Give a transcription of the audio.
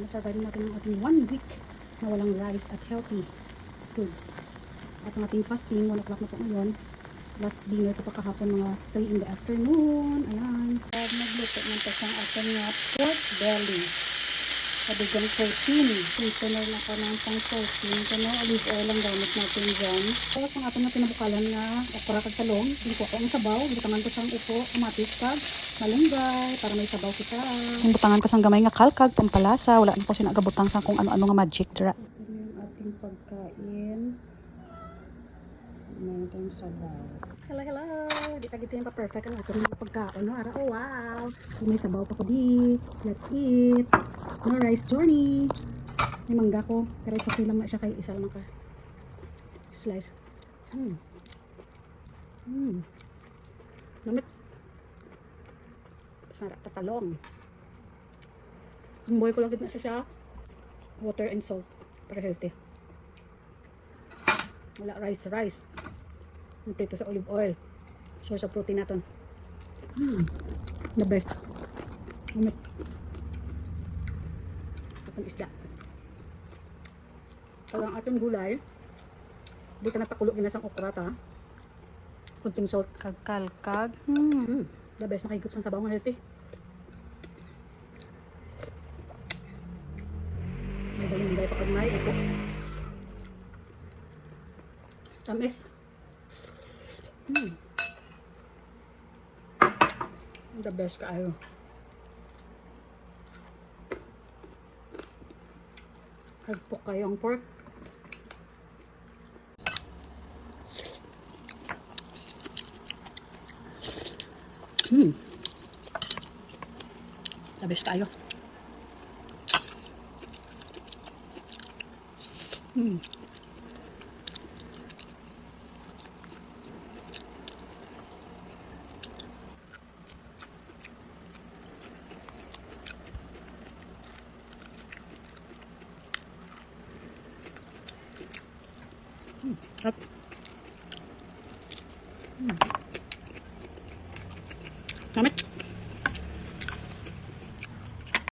na-survive natin ang ating 1 week na walang rice at healthy foods. At ang ating fasting, 1 o'clock na po ngayon. Last dinner ko pa kahapon mga 3 in the afternoon. Ayan. Nagluto ng tasang ating pork belly. Kabigang 14. Container na pa ng pang 14. Kano, olive oil ang gamit natin dyan. Tapos ang ating na pinabukalan na okra kag talong. Hindi ko ang sabaw. Butangan ko siyang upo, amatis kag malunggay para may sabaw kita. Butangan ko sang gamay nga kalkag, pampalasa. Wala na ko sinagabutang sa kung ano-ano nga magic dra. Ito yung ating pagkain. Meron tayong sabaw. Hello, hello! Di tagit yung pa-perfect ang ating mga pagkain. No? Oh, wow! So, may sabaw pa ko di. Let's eat! No rice journey! May mangga ko. Pero it's okay lang siya kay isa lang ka. Slice. Lamit. Sarap tatalong. Boy ko lang na siya. Water and salt. Para healthy. Wala rice. Prito sa olive oil. Source of protein natin. The best. Umit. Atong isda. Pag ang atong gulay, di ka napakulo ginasang okra ta. Kunting salt. Kagkalkag. The best makikot sa sabaw nga healthy. May dalunggay pa kagmay. Ito. Tamis. The best kaayo. Hagpok kayo ang pork. The best kaayo. Sarap. Namit.